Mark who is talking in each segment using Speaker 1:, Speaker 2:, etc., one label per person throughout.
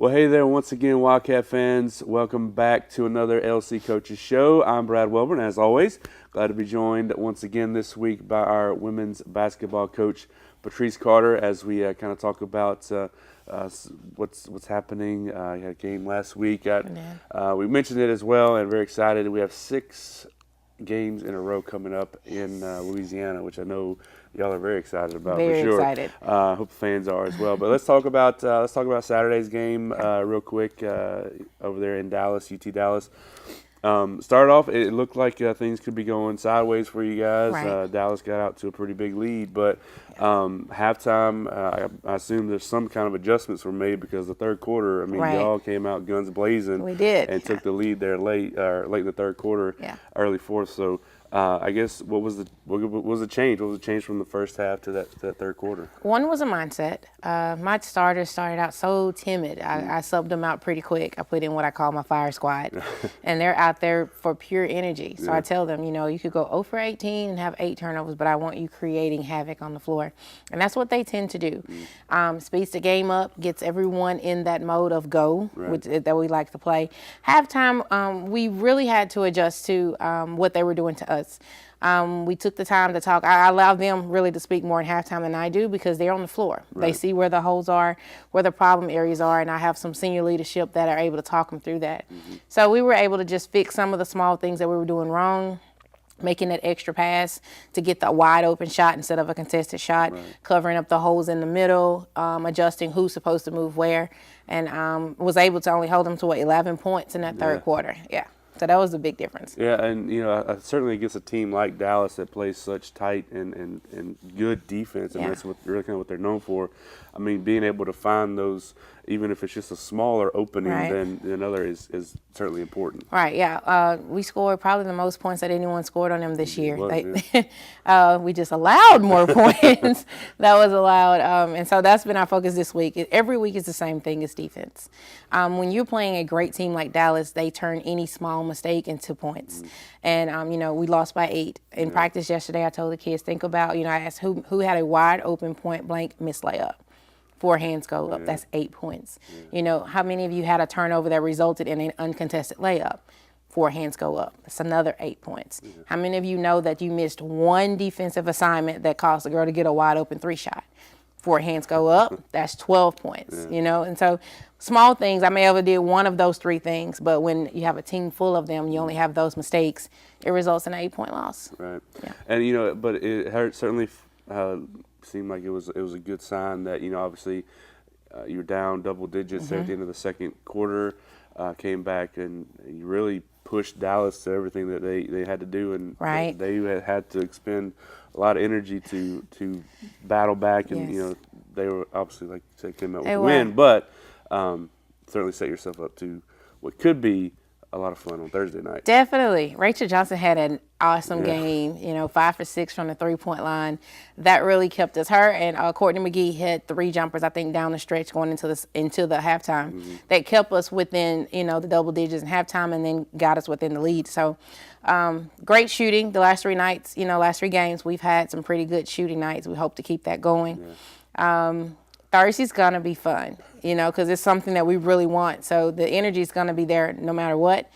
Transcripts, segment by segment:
Speaker 1: Well, hey there once again, Wildcat fans. Welcome back to another LC Coaches Show. I'm Brad Welburn, as always. Glad to be joined once again this week by our women's basketball coach, Patrece Carter, as we kind of talk about what's happening. You had a game last week. We mentioned it as well, and very excited. We have 6 games in a row coming up in Louisiana, which I know y'all are very excited about.
Speaker 2: Very
Speaker 1: for sure.
Speaker 2: excited.
Speaker 1: Hope the fans are as well. But let's talk about Saturday's game real quick over there in Dallas, UT Dallas. Started off, it looked like things could be going sideways for you guys.
Speaker 2: Right.
Speaker 1: Dallas got out to a pretty big lead, but halftime, I assume there's some kind of adjustments were made because the third quarter,
Speaker 2: Right.
Speaker 1: y'all came out guns blazing.
Speaker 2: We did.
Speaker 1: And took the lead there late in the third quarter, early fourth. So I guess what was the change? What was the change from the first half to that third quarter?
Speaker 2: One was a mindset. My starters started out so timid. I subbed them out pretty quick. I put in what I call my fire squad, and they're out there for pure energy. So I tell them, you could go 0 for 18 and have 8 turnovers, but I want you creating havoc on the floor. And that's what they tend to do. Speeds the game up, gets everyone in that mode of go, that we like to play. Halftime, we really had to adjust to what they were doing to us. We took the time to talk. I allow them really to speak more in halftime than I do because they're on the floor. Right. They see where the holes are, where the problem areas are, and I have some senior leadership that are able to talk them through that. So we were able to just fix some of the small things that we were doing wrong, making that extra pass to get the wide open shot instead of a contested shot, covering up the holes in the middle, adjusting who's supposed to move where, and was able to only hold them to 11 points in that third quarter. Yeah. So that was a big difference.
Speaker 1: Yeah, and certainly against a team like Dallas that plays such tight and good defense, and that's really kind of what they're known for. I mean, being able to find those, even if it's just a smaller opening than another, is certainly important.
Speaker 2: Right. Yeah. We scored probably the most points that anyone scored on them this year. We just allowed more points that was allowed, and so that's been our focus this week. Every week is the same thing as defense. When you're playing a great team like Dallas, they turn any small mistake into points. And we lost by 8 in practice yesterday. I told the kids, think about, I asked who had a wide open point blank missed layup. 4 hands go up. That's 8 points. How many of you had a turnover that resulted in an uncontested layup? 4 hands go up. That's another 8 points. How many of you know that you missed one defensive assignment that caused a girl to get a wide open 3 shot? 4 hands go up. That's 12 points. And so small things. I may have did one of those 3 things, but when you have a team full of them, you only have those mistakes. It results in an 8-point loss.
Speaker 1: Right. Yeah. And but it certainly seemed like it was a good sign that obviously you were down double digits at the end of the second quarter, came back and you really pushed Dallas to everything that they had to do, and they had to expend a lot of energy to battle back, and they were obviously, like you said, came out with a win, but certainly set yourself up to what could be a lot of fun on Thursday night.
Speaker 2: Definitely. Rachel Johnson had an awesome game, 5 for 6 from the 3-point line. That really kept us. Her and Courtney McGee had 3 jumpers, I think, down the stretch going into the halftime. That kept us within, the double digits in halftime and then got us within the lead. So great shooting the last 3 nights, last 3 games. We've had some pretty good shooting nights. We hope to keep that going. Thursday's going to be fun, because it's something that we really want. So the energy is going to be there no matter what.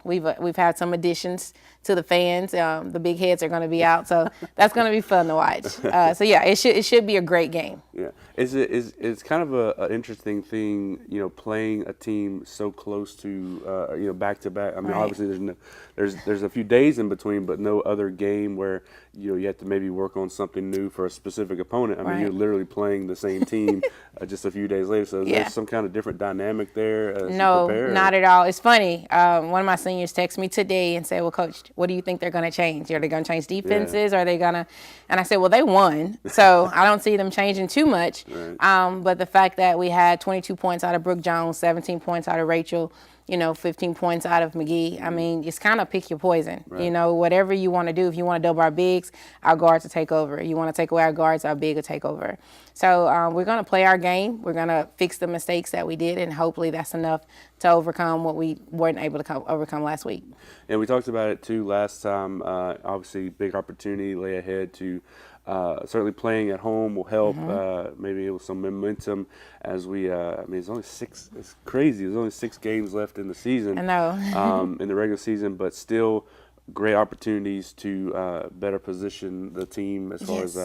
Speaker 2: We've had some additions to the fans. The big heads are going to be out, so that's going to be fun to watch. So yeah, it should be a great game.
Speaker 1: Yeah, it's kind of an interesting thing, playing a team so close to back to back. I mean, obviously there's a few days in between, but no other game where you have to maybe work on something new for a specific opponent. I mean, you're literally playing the same team just a few days later. So there's some kind of different dynamic there.
Speaker 2: No, not at all. It's funny. One of my seniors texted me today and said, "Well, Coach, what do you think they're going to change? Are they going to change defenses? Are they going to?" And I said, "Well, they won, so I don't see them changing too much." But the fact that we had 22 points out of Brooke Jones, 17 points out of Rachel, 15 points out of McGee. I mean, it's kind of pick your poison. Whatever you want to do. If you want to double our bigs, our guards will take over. You want to take away our guards, our big will take over. So we're going to play our game. We're going to fix the mistakes that we did, and hopefully that's enough to overcome what we weren't able to overcome last week.
Speaker 1: And we talked about it, too, last time. Obviously, big opportunity lay ahead to certainly playing at home will help. Maybe with some momentum as we. I mean, it's only 6. It's crazy. There's only 6 games left in the season.
Speaker 2: I know.
Speaker 1: In the regular season, but still great opportunities to better position the team as far as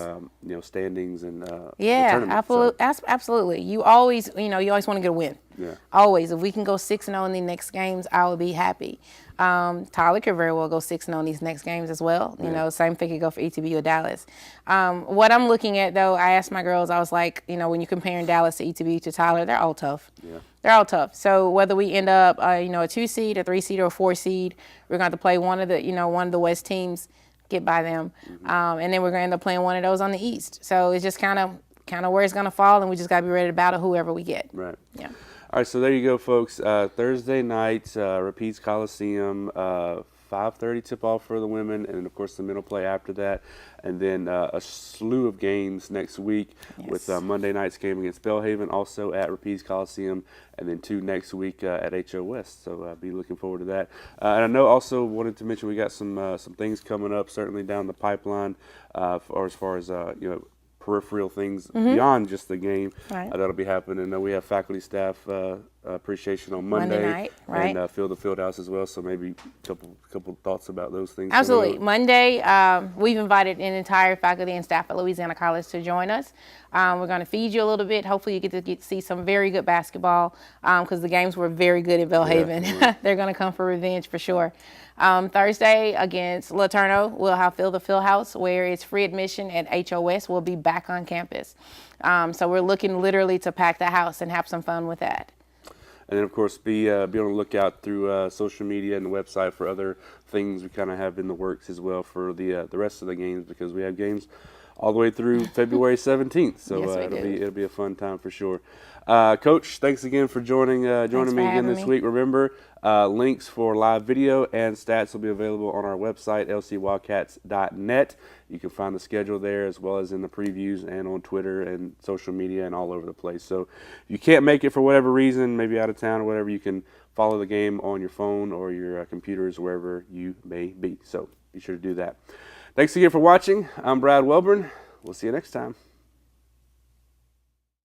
Speaker 1: standings and the tournament.
Speaker 2: Absolutely. You always want to get a win.
Speaker 1: Yeah.
Speaker 2: Always. If we can go 6-0 in the next games, I would be happy. Tyler could very well go 6-0 in these next games as well. You know, same thing could go for ETB or Dallas. What I'm looking at, though, I asked my girls, I was like, when you're comparing Dallas to ETB to Tyler, they're all tough.
Speaker 1: Yeah.
Speaker 2: They're all tough. So whether we end up, a 2 seed, a 3 seed, or a 4 seed, we're going to have to play one of the West teams, get by them, and then we're going to end up playing one of those on the East. So it's just kind of where it's going to fall, and we just got to be ready to battle whoever we get.
Speaker 1: Right.
Speaker 2: Yeah.
Speaker 1: All right, so there you go, folks. Thursday night, Rapides Coliseum, 5:30 tip-off for the women, and, of course, the men will play after that. And then a slew of games next week with Monday night's game against Belhaven, also at Rapides Coliseum, and then 2 next week at HO West. So be looking forward to that. And I know also wanted to mention we got some things coming up, certainly down the pipeline as far as peripheral things beyond just the game.
Speaker 2: Right.
Speaker 1: That'll be happening. I know we have faculty staff appreciation on Monday
Speaker 2: night, right.
Speaker 1: and Field to Field House as well. So maybe a couple thoughts about those things.
Speaker 2: Absolutely. Monday, we've invited an entire faculty and staff at Louisiana College to join us. We're going to feed you a little bit. Hopefully you get to see some very good basketball because the games were very good at Belhaven. Yeah. They're going to come for revenge for sure. Thursday against LaTourneau, we'll have Field to Field House where it's free admission at HOS. We'll be back on campus. So we're looking literally to pack the house and have some fun with that.
Speaker 1: And then, of course, be on the lookout through social media and the website for other things we kind of have in the works as well for the rest of the games, because we have games all the way through February 17th. So
Speaker 2: yes,
Speaker 1: it'll be a fun time for sure. Coach, thanks again for joining me again this week. Remember, links for live video and stats will be available on our website, lcwildcats.net. You can find the schedule there as well as in the previews and on Twitter and social media and all over the place. So if you can't make it for whatever reason, maybe out of town or whatever, you can follow the game on your phone or your computers, wherever you may be. So be sure to do that. Thanks again for watching. I'm Brad Welburn. We'll see you next time.